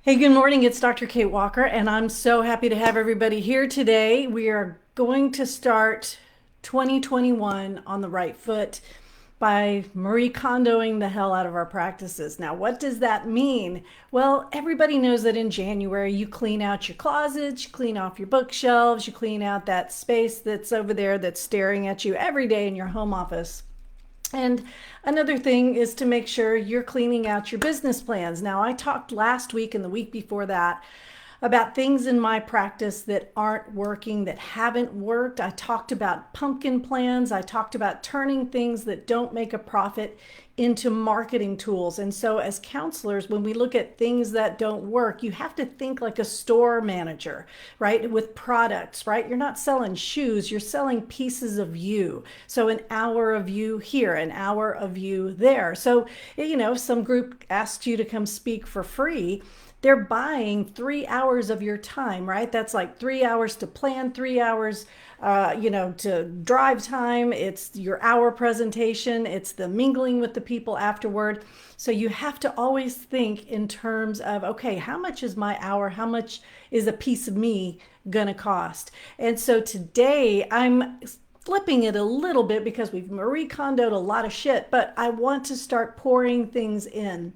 Hey, good morning. It's Dr. Kate Walker, and I'm so happy to have everybody here today. We are going to start 2021 on the right foot by Marie Kondoing the hell out of our practices. Now, what does that mean? Well, everybody knows that in January you clean out your closets, you clean off your bookshelves, you clean out that space that's over there that's staring at you every day in your home office. And another thing is to make sure you're cleaning out your business plans. Now, I talked last week and the week before that about things in my practice that aren't working, that haven't worked. I talked about pumpkin plans. I talked about turning things that don't make a profit into marketing tools. And so as counselors, when we look at things that don't work, you have to think like a store manager, right? With products, right? You're not selling shoes, you're selling pieces of you. So an hour of you here, an hour of you there. So, if some group asks you to come speak for free, they're buying 3 hours of your time, right? That's like 3 hours to plan, 3 hours, to drive time. It's your hour presentation. It's the mingling with the people afterward. So you have to always think in terms of, okay, how much is my hour? How much is a piece of me gonna cost? And so today I'm flipping it a little bit because we've Marie Kondoed a lot of shit, but I want to start pouring things in.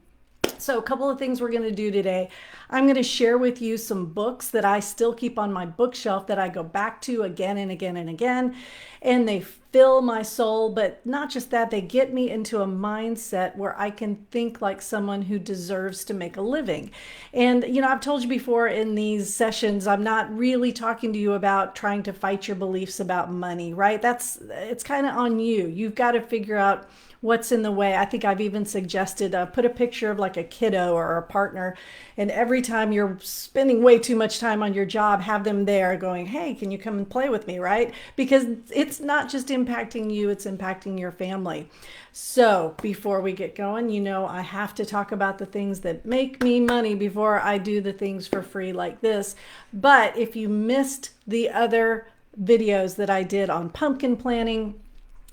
So a couple of things we're going to do today. I'm going to share with you some books that I still keep on my bookshelf that I go back to again and again and again. And they fill my soul, but not just that, they get me into a mindset where I can think like someone who deserves to make a living. And, I've told you before in these sessions, I'm not really talking to you about trying to fight your beliefs about money, right? It's kind of on you. You've got to figure out what's in the way. I think I've even suggested put a picture of like a kiddo or a partner, and every time you're spending way too much time on your job, have them there going, hey, can you come and play with me, right? Because it's not just impacting you, it's impacting your family. So before we get going, I have to talk about the things that make me money before I do the things for free like this. But if you missed the other videos that I did on pumpkin planning,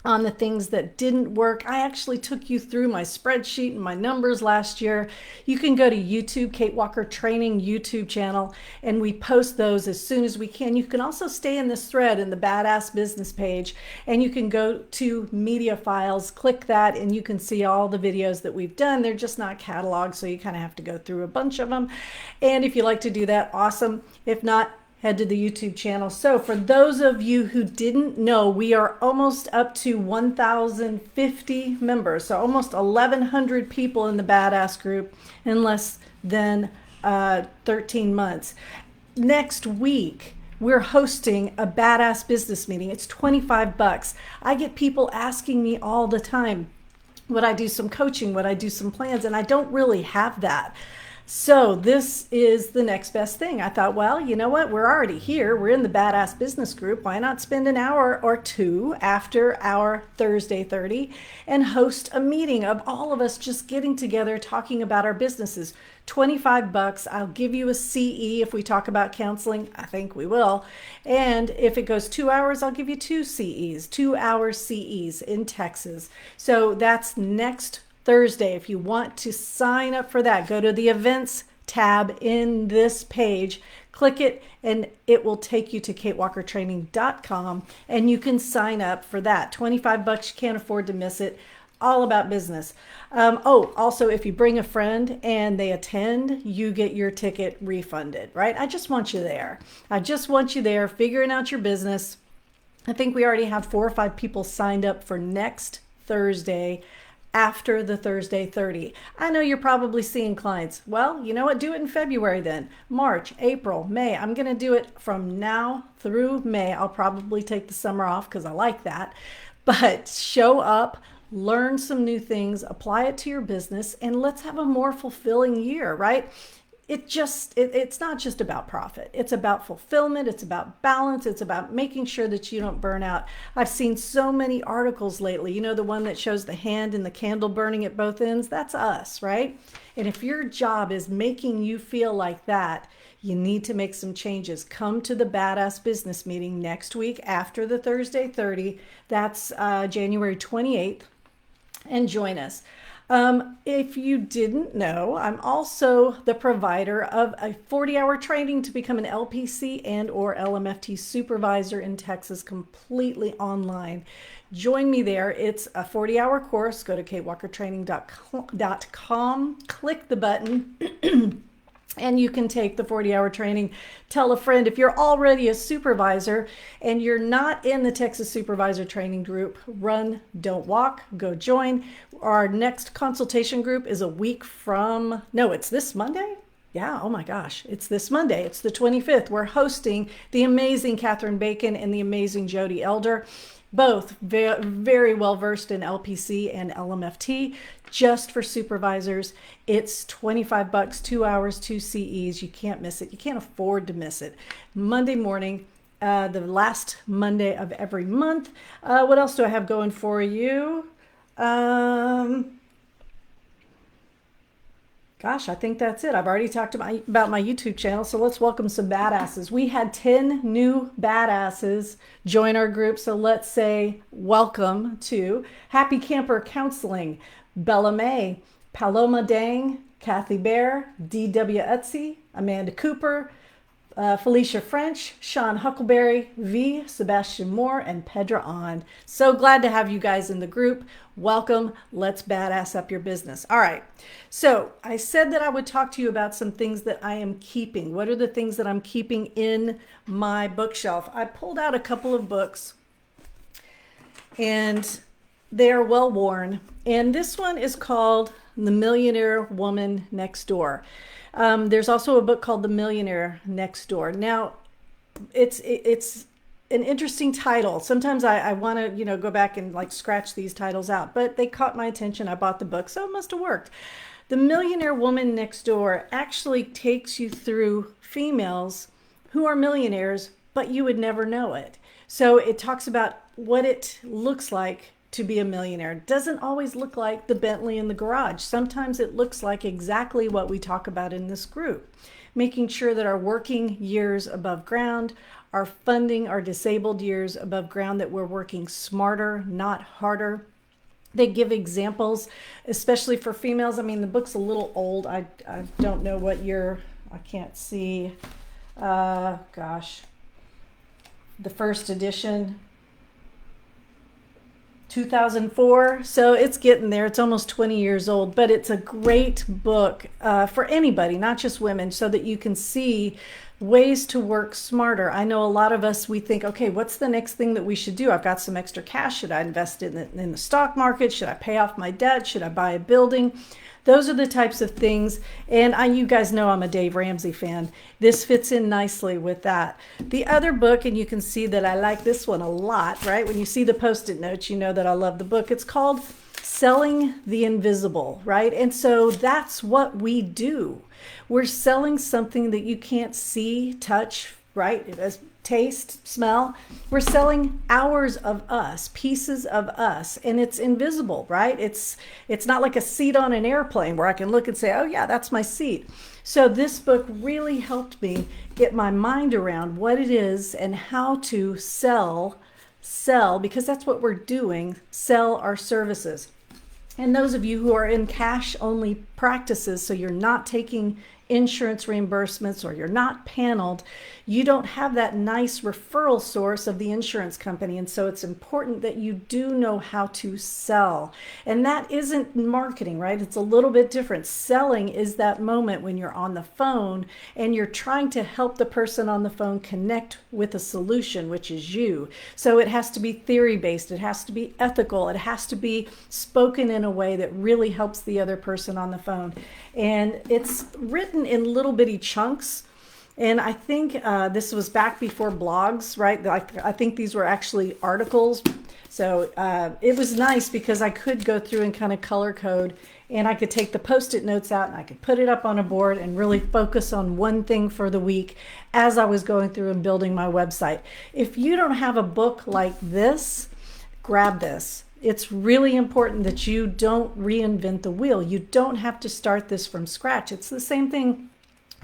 on the things that didn't work, I actually took you through my spreadsheet and my numbers last year. You can go to YouTube, Kate Walker Training YouTube channel, and we post those as soon as we can. You can also stay in this thread in the Badass Business page, and you can go to media files, click that, and you can see all the videos that we've done. They're just not cataloged, so you kind of have to go through a bunch of them. And if you like to do that, awesome. If not, head to the YouTube channel. So for those of you who didn't know, we are almost up to 1,050 members. So almost 1,100 people in the Badass group in less than 13 months. Next week, we're hosting a Badass Business meeting. It's $25. I get people asking me all the time, would I do some coaching? Would I do some plans? And I don't really have that. So this is the next best thing. I thought, well, you know what? We're already here. We're in the Badass Business group. Why not spend an hour or two after our Thursday 30 and host a meeting of all of us just getting together, talking about our businesses. $25. I'll give you a CE if we talk about counseling. I think we will. And if it goes 2 hours, I'll give you two CEs, 2 hour CEs in Texas. So that's next Thursday. If you want to sign up for that, go to the events tab in this page, click it, and it will take you to katewalkertraining.com, and you can sign up for that. $25, you can't afford to miss it. All about business. Also, if you bring a friend and they attend, you get your ticket refunded, right? I just want you there. I just want you there figuring out your business. I think we already have 4 or 5 people signed up for next Thursday after the Thursday 30. I know you're probably seeing clients. Well, you know what? Do it in February then. March, April, May. I'm going to do it from now through May. I'll probably take the summer off because I like that. But show up, learn some new things, apply it to your business, and let's have a more fulfilling year, right? It's not just about profit. It's about fulfillment. It's about balance. It's about making sure that you don't burn out. I've seen so many articles lately. The one that shows the hand and the candle burning at both ends? That's us, right? And if your job is making you feel like that, you need to make some changes. Come to the Badass Business meeting next week after the Thursday 30. That's January 28th, and join us. If you didn't know, I'm also the provider of a 40-hour training to become an LPC and or LMFT supervisor in Texas, completely online. Join me there. It's a 40-hour course. Go to katewalkertraining.com, click the button, and you can take the 40-hour training. Tell a friend. If you're already a supervisor and you're not in the Texas Supervisor Training group, run, don't walk, go join. Our next consultation group is a week from, no, it's this Monday? Yeah, oh my gosh, it's this Monday. It's the 25th. We're hosting the amazing Catherine Bacon and the amazing Jody Elder, both very well versed in LPC and LMFT, just for supervisors. It's $25, 2 hours, 2 CEs. You can't miss it. You can't afford to miss it. Monday morning, the last Monday of every month. What else do I have going for you? Gosh, I think that's it. I've already talked about my YouTube channel, so let's welcome some badasses. We had 10 new badasses join our group, so let's say welcome to Happy Camper Counseling, Bella May, Paloma Dang, Kathy Bear, D.W. Utsey, Amanda Cooper, Felicia French, Sean Huckleberry, V, Sebastian Moore, and Pedra On. So glad to have you guys in the group. Welcome. Let's badass up your business. All right. So I said that I would talk to you about some things that I am keeping. What are the things that I'm keeping in my bookshelf? I pulled out a couple of books and they are well worn. And this one is called The Millionaire Woman Next Door. There's also a book called The Millionaire Next Door. Now, it's an interesting title. Sometimes I want to, go back and like scratch these titles out, but they caught my attention. I bought the book, so it must have worked. The Millionaire Woman Next Door actually takes you through females who are millionaires, but you would never know it. So it talks about what it looks like to be a millionaire. It doesn't always look like the Bentley in the garage. Sometimes it looks like exactly what we talk about in this group, making sure that our working years above ground, our funding our disabled years above ground, that we're working smarter, not harder. They give examples, especially for females. I mean, the book's a little old. I don't know what year. I can't see. Gosh. The first edition, 2004. So it's getting there. It's almost 20 years old, but it's a great book for anybody, not just women, so that you can see ways to work smarter. I know a lot of us, we think, okay, what's the next thing that we should do? I've got some extra cash. Should I invest in the stock market? Should I pay off my debt? Should I buy a building? Those are the types of things. And you guys know I'm a Dave Ramsey fan. This fits in nicely with that. The other book, and you can see that I like this one a lot, right? When you see the Post-it notes, you know that I love the book. It's called Selling the Invisible, right? And so that's what we do. We're selling something that you can't see, touch, right? As taste, smell. We're selling hours of us, pieces of us, and it's invisible, right? It's not like a seat on an airplane where I can look and say, oh yeah, that's my seat. So this book really helped me get my mind around what it is and how to sell, because that's what we're doing, sell our services. And those of you who are in cash only practices, so you're not taking insurance reimbursements or you're not paneled, you don't have that nice referral source of the insurance company. And so it's important that you do know how to sell. And that isn't marketing, right? It's a little bit different. Selling is that moment when you're on the phone and you're trying to help the person on the phone connect with a solution, which is you. So it has to be theory-based. It has to be ethical. It has to be spoken in a way that really helps the other person on the phone. And it's written in little bitty chunks. And I think this was back before blogs, right? I think these were actually articles. So it was nice because I could go through and kind of color code, and I could take the Post-it notes out and I could put it up on a board and really focus on one thing for the week as I was going through and building my website. If you don't have a book like this, grab this. It's really important that you don't reinvent the wheel. You don't have to start this from scratch. It's the same thing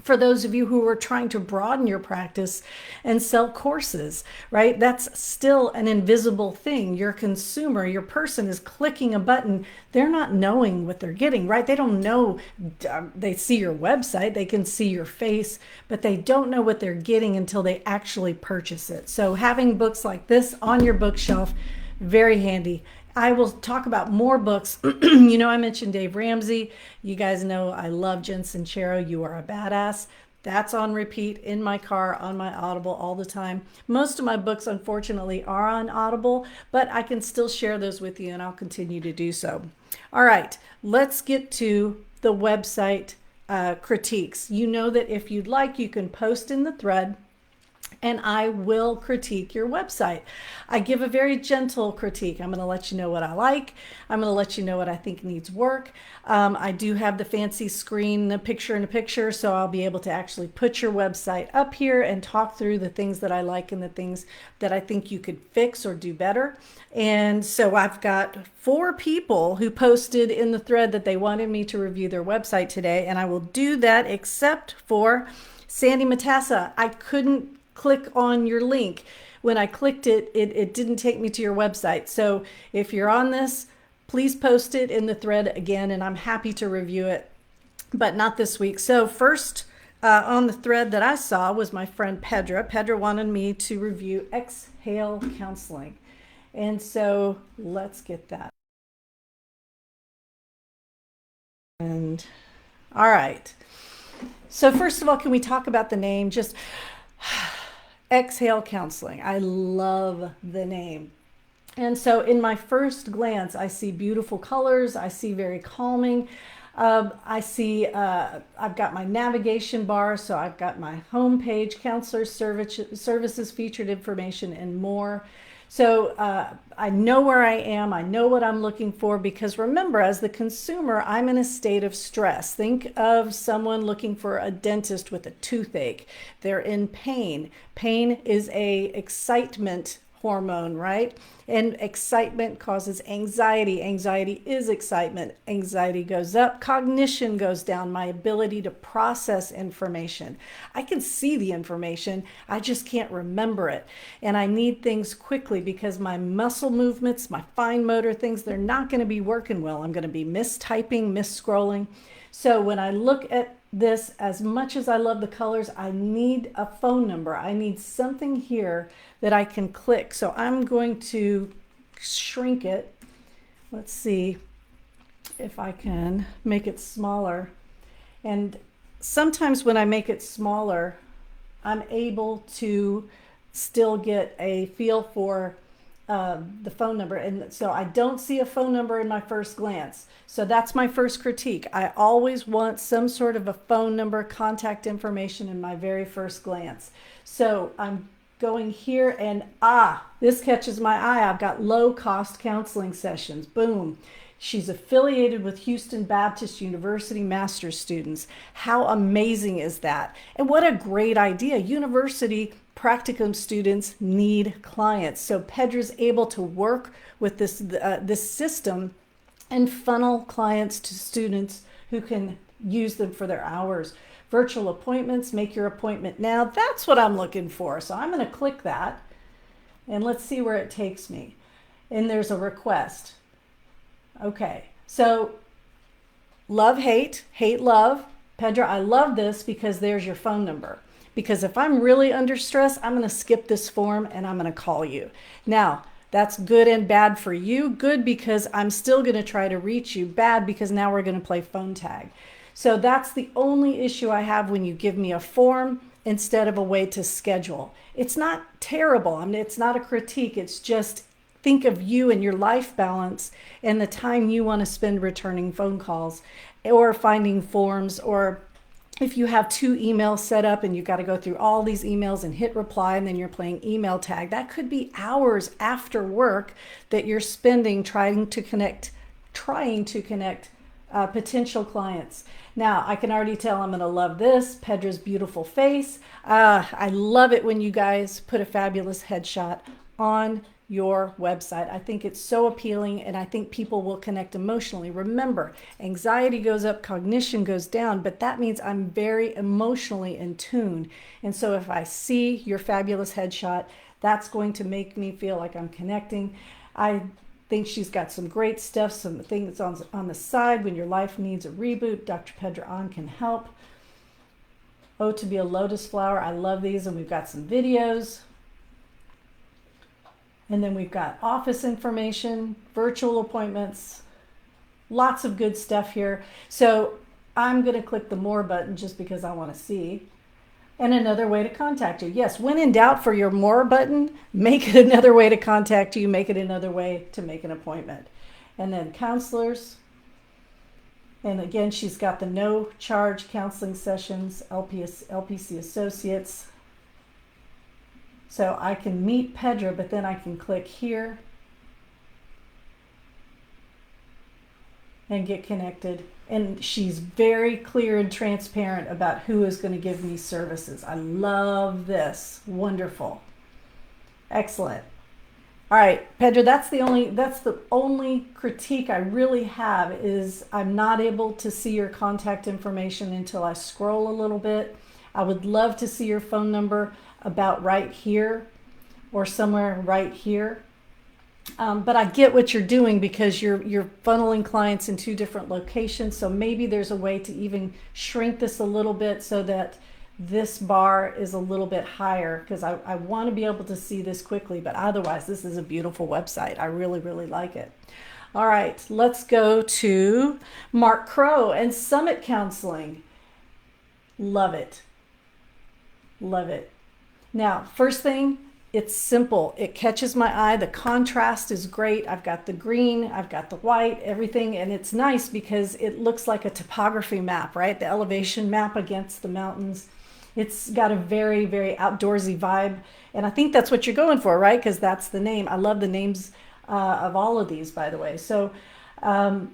for those of you who are trying to broaden your practice and sell courses, right? That's still an invisible thing. Your consumer, your person is clicking a button. They're not knowing what they're getting, right? They don't know. They see your website, they can see your face, but they don't know what they're getting until they actually purchase it. So having books like this on your bookshelf, very handy. I will talk about more books. You know, I mentioned Dave Ramsey. You guys know I love Jen Sincero. You Are a Badass. That's on repeat in my car, on my Audible all the time. Most of my books, unfortunately, are on Audible, but I can still share those with you, and I'll continue to do so. All right, let's get to the website critiques. You know that if you'd like, you can post in the thread, and I will critique your website. I give a very gentle critique. I'm going to let you know what I like. I'm going to let you know what I think needs work. I do have the fancy screen, the picture in a picture, so I'll be able to actually put your website up here and talk through the things that I like and the things that I think you could fix or do better. And so I've got 4 people who posted in the thread that they wanted me to review their website today, and I will do that except for Sandy Matassa. I couldn't click on your link. When I clicked it, it didn't take me to your website. So if you're on this, please post it in the thread again, and I'm happy to review it, but not this week. So first on the thread that I saw was my friend Pedra. Pedra wanted me to review Exhale Counseling. And so let's get that. And all right. So first of all, can we talk about the name? Just Exhale Counseling. I love the name. And so in my first glance, I see beautiful colors. I see very calming. I see, I've got my navigation bar. So I've got my home page, counselor services, featured information, and more. So I know where I am. I know what I'm looking for, because remember, as the consumer, I'm in a state of stress. Think of someone looking for a dentist with a toothache. They're in pain. Pain is a excitement hormone, right? And excitement causes anxiety. Anxiety is excitement. Anxiety goes up, cognition goes down, my ability to process information. I can see the information, I just can't remember it. And I need things quickly because my muscle movements, my fine motor things, they're not going to be working well. I'm going to be mistyping, misscrolling. So when I look at this, as much as I love the colors, I need a phone number. I need something here that I can click. So I'm going to shrink it. Let's see if I can make it smaller. And sometimes when I make it smaller, I'm able to still get a feel for the phone number. And so I don't see a phone number in my first glance. So that's my first critique. I always want some sort of a phone number, contact information in my very first glance. So I'm going here, and this catches my eye. I've got low cost counseling sessions. Boom. She's affiliated with Houston Baptist University master's students. How amazing is that? And what a great idea. University practicum students need clients. So Pedra's able to work with this system and funnel clients to students who can use them for their hours. Virtual appointments, make your appointment now. That's what I'm looking for. So I'm going to click that, and let's see where it takes me. And there's a request. Okay, so love, hate, hate, love. Pedra, I love this because there's your phone number. Because if I'm really under stress, I'm going to skip this form and I'm going to call you. Now, that's good and bad for you. Good because I'm still going to try to reach you. Bad because now we're going to play phone tag. So that's the only issue I have when you give me a form instead of a way to schedule. It's not terrible. I mean, it's not a critique. It's just think of you and your life balance and the time you want to spend returning phone calls or finding forms, or if you have 2 emails set up and you've got to go through all these emails and hit reply and then you're playing email tag, that could be hours after work that you're spending trying to connect potential clients. Now, I can already tell I'm going to love this. Pedra's beautiful face. I love it when you guys put a fabulous headshot on your website. I think it's so appealing, and I think people will connect emotionally. Remember, anxiety goes up, cognition goes down, but that means I'm very emotionally in tune. And so if I see your fabulous headshot, that's going to make me feel like I'm connecting. I think she's got some great stuff, some things on the side. When your life needs a reboot, Dr. Pedra can help. Oh, to be a lotus flower. I love these, and we've got some videos. And then we've got office information, virtual appointments, lots of good stuff here. So I'm going to click the more button just because I want to see. And another way to contact you. Yes, when in doubt, for your more button, make it another way to contact you, make it another way to make an appointment. And then counselors. And again, she's got the no charge counseling sessions, LPC associates. So I can meet Pedra, but then I can click here and get connected. And she's very clear and transparent about who is going to give me services. I love this. Wonderful. Excellent. All right, Pedra, that's the only critique I really have is I'm not able to see your contact information until I scroll a little bit. I would love to see your phone number about right here or somewhere right here. But I get what you're doing because you're funneling clients in two different locations. So maybe there's a way to even shrink this a little bit so that this bar is a little bit higher, because I want to be able to see this quickly, but otherwise this is a beautiful website. I really, really like it. All right, let's go to Mark Crow and Summit Counseling. Love it. Love it. Now, first thing, it's simple. It catches my eye. The contrast is great. I've got the green, I've got the white, everything. And it's nice because it looks like a topography map, right? The elevation map against the mountains. It's got a very, very outdoorsy vibe. And I think that's what you're going for, right? Because that's the name. I love the names of all of these, by the way. So I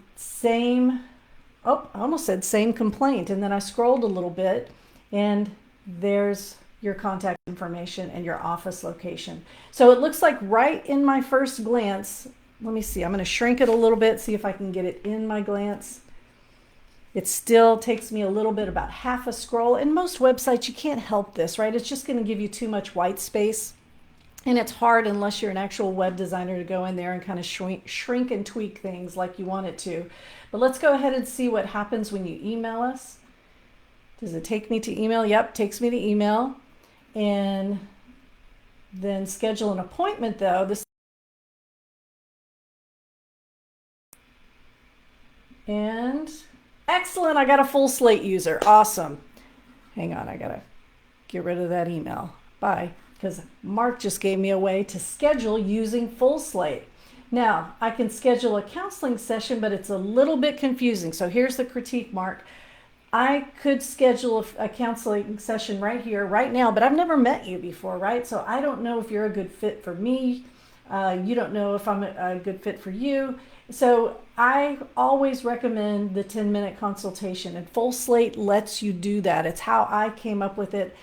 almost said same complaint. And then I scrolled a little bit and there's your contact information and your office location. So it looks like right in my first glance, let me see, I'm going to shrink it a little bit, see if I can get it in my glance. It still takes me a little bit, about half a scroll. In most websites, you can't help this, right? It's just going to give you too much white space. And it's hard unless you're an actual web designer to go in there and kind of shrink and tweak things like you want it to. But let's go ahead and see what happens when you email us. Does it take me to email? Yep, takes me to email. And then schedule an appointment though. And excellent, I got a full slate user. Awesome. Hang on, I gotta get rid of that email. Bye. Because Mark just gave me a way to schedule using full slate. Now, I can schedule a counseling session, but it's a little bit confusing. So here's the critique, Mark. I could schedule a counseling session right here, right now, but I've never met you before, right? So I don't know if you're a good fit for me. You don't know if I'm a good fit for you. So I always recommend the 10-minute consultation, and Full Slate lets you do that. It's how I came up with it.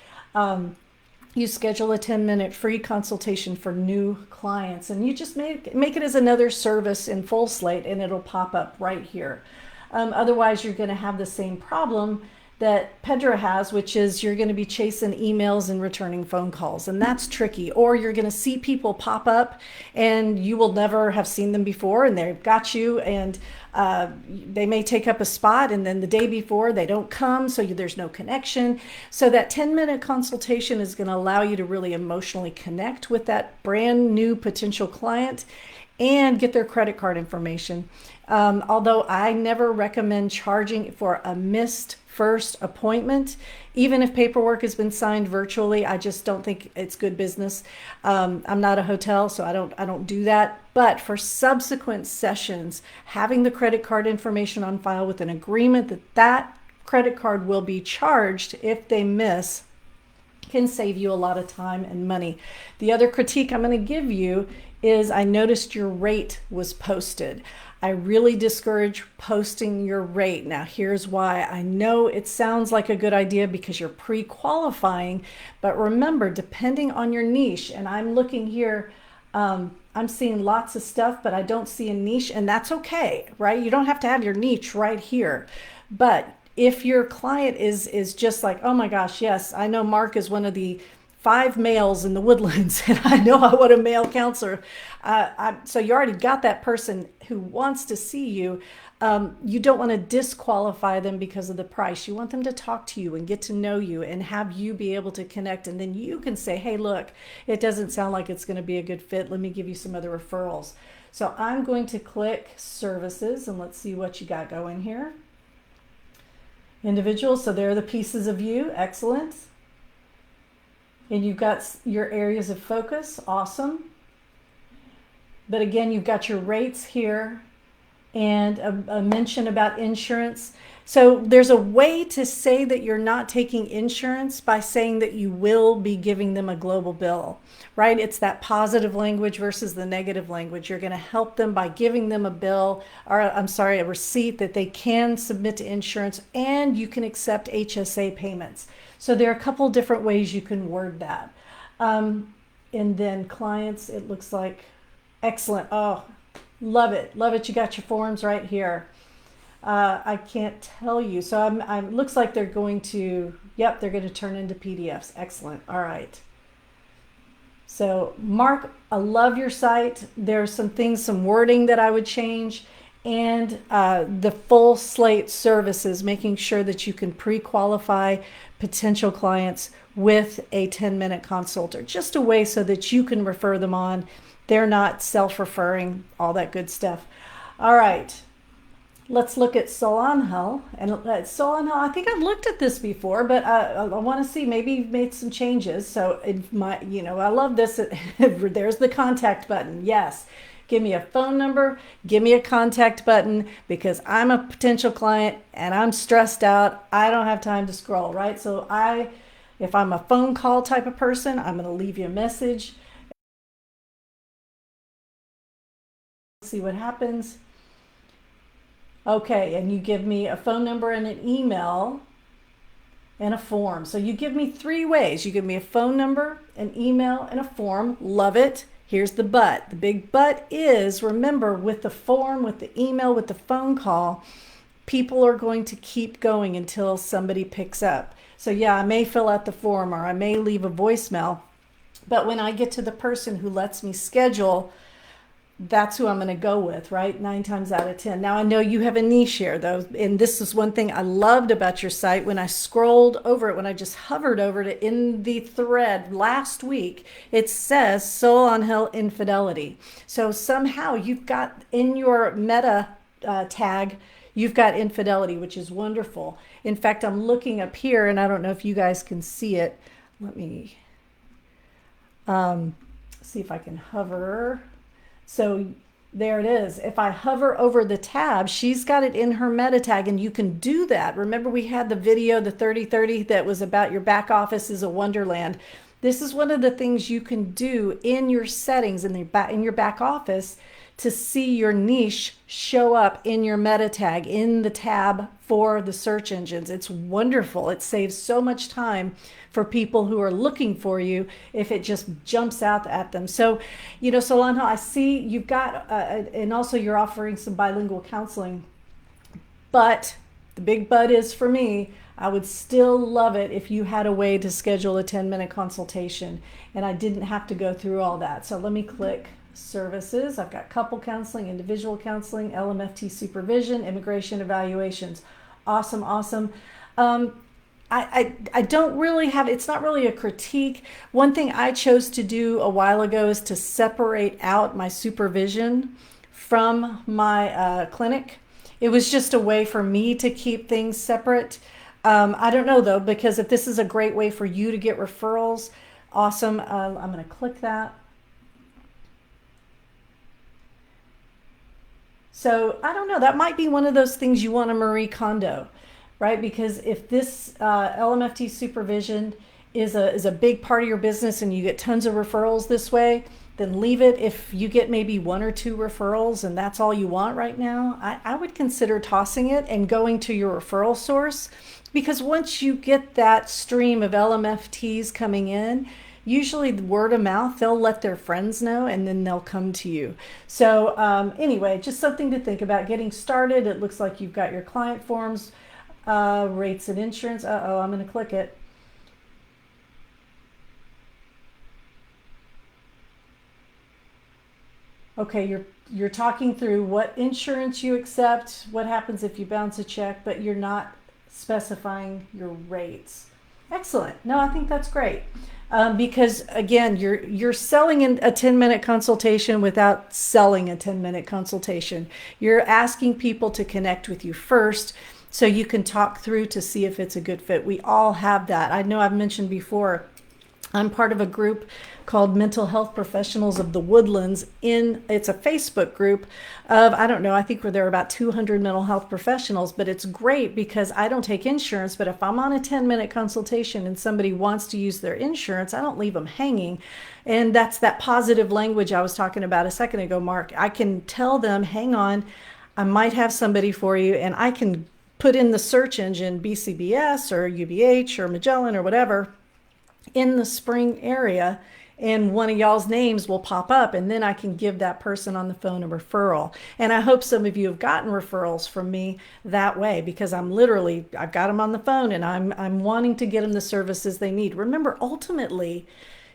You schedule a 10-minute free consultation for new clients, and you just make it as another service in Full Slate, and it'll pop up right here. Otherwise, you're going to have the same problem that Pedra has, which is you're going to be chasing emails and returning phone calls, and that's tricky. Or you're going to see people pop up and you will never have seen them before, and they've got you, and they may take up a spot, and then the day before they don't come, so there's no connection. So that 10-minute consultation is going to allow you to really emotionally connect with that brand new potential client and get their credit card information. Although I never recommend charging for a missed first appointment, even if paperwork has been signed virtually, I just don't think it's good business. I'm not a hotel, so I don't do that. But for subsequent sessions, having the credit card information on file with an agreement that credit card will be charged if they miss can save you a lot of time and money. The other critique I'm going to give you is I noticed your rate was posted. I really discourage posting your rate. Now, here's why. I know it sounds like a good idea because you're pre-qualifying, but remember, depending on your niche, and I'm looking here I'm seeing lots of stuff, but I don't see a niche, and that's okay, right? You don't have to have your niche right here. But if your client is just like, oh my gosh, yes, I know Mark is one of the 5 males in the Woodlands, and I know I want a male counselor. So you already got that person who wants to see you. You don't want to disqualify them because of the price. You want them to talk to you and get to know you and have you be able to connect. And then you can say, hey, look, it doesn't sound like it's going to be a good fit. Let me give you some other referrals. So I'm going to click services, and let's see what you got going here. Individuals, so there are the pieces of you. Excellent. And you've got your areas of focus. Awesome. But again, you've got your rates here and a mention about insurance. So there's a way to say that you're not taking insurance by saying that you will be giving them a global bill, right? It's that positive language versus the negative language. You're going to help them by giving them a bill, or I'm sorry, a receipt that they can submit to insurance, and you can accept HSA payments. So there are a couple different ways you can word that. And then clients, it looks like, excellent. Oh, love it. Love it. You got your forms right here. I can't tell you. So I'm looks like they're going to, yep, they're going to turn into PDFs. Excellent. All right. So Mark, I love your site. There's some things, some wording that I would change, and the full slate services, making sure that you can pre-qualify potential clients with a 10-minute consult, or just a way so that you can refer them on. They're not self-referring, all that good stuff. All right, let's look at Solanhel. And Solanhel, I think I've looked at this before, but I want to see, maybe you've made some changes. So I love this. There's the contact button. Yes. Give me a phone number, give me a contact button, because I'm a potential client and I'm stressed out. I don't have time to scroll, right? So if I'm a phone call type of person, I'm going to leave you a message. See what happens. Okay, and you give me a phone number and an email and a form. So you give me 3 ways. You give me a phone number, an email, and a form. Love it. Here's the but. The big but is, remember, with the form, with the email, with the phone call, people are going to keep going until somebody picks up. So yeah, I may fill out the form, or I may leave a voicemail, but when I get to the person who lets me schedule, that's who I'm going to go with, right? 9 times out of 10. Now I know you have a niche here though. And this is one thing I loved about your site. When I scrolled over it, when I just hovered over it in the thread last week, it says Solanhel infidelity. So somehow you've got in your meta tag, you've got infidelity, which is wonderful. In fact, I'm looking up here, and I don't know if you guys can see it. Let me see if I can hover. So there it is. If I hover over the tab, she's got it in her meta tag, and you can do that. Remember, we had the video, the 30/30, that was about your back office is a wonderland. This is one of the things you can do in your settings in your back office to see your niche show up in your meta tag, in the tab for the search engines. It's wonderful. It saves so much time for people who are looking for you if it just jumps out at them. So, Solanhel, I see you've got, and also you're offering some bilingual counseling, but the big but is, for me, I would still love it if you had a way to schedule a 10-minute consultation and I didn't have to go through all that. So let me click services. I've got couple counseling, individual counseling, LMFT supervision, immigration evaluations. Awesome, awesome. I don't really have, it's not really a critique. One thing I chose to do a while ago is to separate out my supervision from my clinic. It was just a way for me to keep things separate. I don't know though, because if this is a great way for you to get referrals, awesome. I'm going to click that. So I don't know, that might be one of those things you want a Marie Kondo, right? Because if this LMFT supervision is a big part of your business and you get tons of referrals this way, then leave it. If you get maybe 1 or 2 referrals and that's all you want right now, I would consider tossing it and going to your referral source. Because once you get that stream of LMFTs coming in, usually the word of mouth, they'll let their friends know and then they'll come to you. So anyway, just something to think about getting started. It looks like you've got your client forms, rates and insurance. I'm going to click it. Okay, you're talking through what insurance you accept, what happens if you bounce a check, but you're not specifying your rates. Excellent. No, I think that's great. Because again, you're selling a 10-minute consultation without selling a 10-minute consultation. You're asking people to connect with you first so you can talk through to see if it's a good fit. We all have that. I know I've mentioned before, I'm part of a group called Mental Health Professionals of the Woodlands. It's a Facebook group of, I don't know, I think there are about 200 mental health professionals, but it's great because I don't take insurance, but if I'm on a 10-minute consultation and somebody wants to use their insurance, I don't leave them hanging. And that's that positive language I was talking about a second ago, Mark. I can tell them, hang on, I might have somebody for you, and I can put in the search engine BCBS or UBH or Magellan or whatever in the Spring area, and one of y'all's names will pop up, and then I can give that person on the phone a referral. And I hope some of you have gotten referrals from me that way, because I've got them on the phone and I'm wanting to get them the services they need. Remember, ultimately,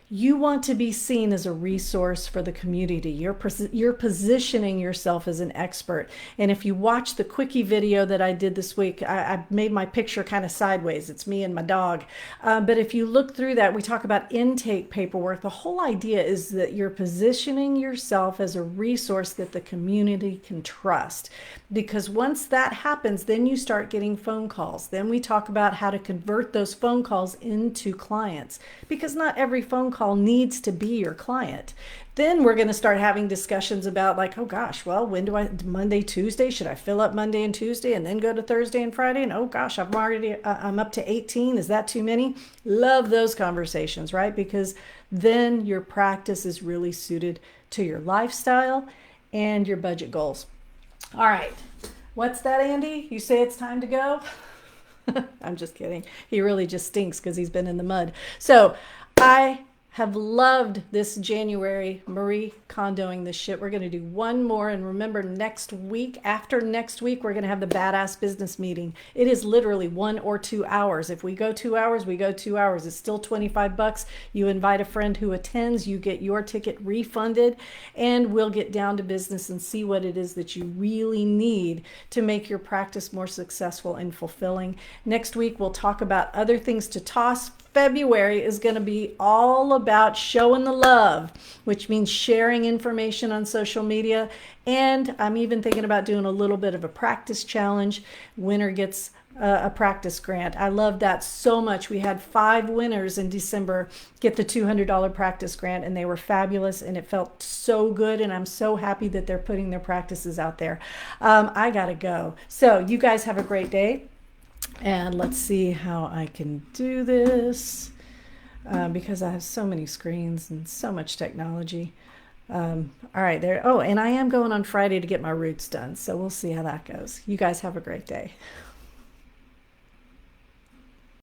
you want to be seen as a resource for the community. You're positioning yourself as an expert. And if you watch the quickie video that I did this week, I made my picture kind of sideways. It's me and my dog. But if you look through that, we talk about intake paperwork. The whole idea is that you're positioning yourself as a resource that the community can trust. Because once that happens, then you start getting phone calls. Then we talk about how to convert those phone calls into clients, because not every phone call needs to be your client. Then we're going to start having discussions about, like, oh gosh, well, when do Monday, Tuesday, should I fill up Monday and Tuesday and then go to Thursday and Friday? And oh gosh, I'm up to 18. Is that too many? Love those conversations, right? Because then your practice is really suited to your lifestyle and your budget goals. All right. What's that, Andy? You say it's time to go? I'm just kidding. He really just stinks because he's been in the mud. So I have loved this January Marie Kondoing this shit. We're going to do one more. And remember, after next week, we're going to have the Badass Business Meeting. It is literally 1 or 2 hours. If we go 2 hours, we go 2 hours. It's still $25. You invite a friend who attends, you get your ticket refunded, and we'll get down to business and see what it is that you really need to make your practice more successful and fulfilling. Next week, we'll talk about other things to toss. February is going to be all about showing the love, which means sharing information on social media. And I'm even thinking about doing a little bit of a practice challenge. Winner gets a practice grant. I love that so much. We had 5 winners in December get the $200 practice grant, and they were fabulous, and it felt so good. And I'm so happy that they're putting their practices out there. I got to go. So you guys have a great day. And let's see how I can do this because I have so many screens and so much technology. All right, there. Oh, and I am going on Friday to get my roots done. So we'll see how that goes. You guys have a great day.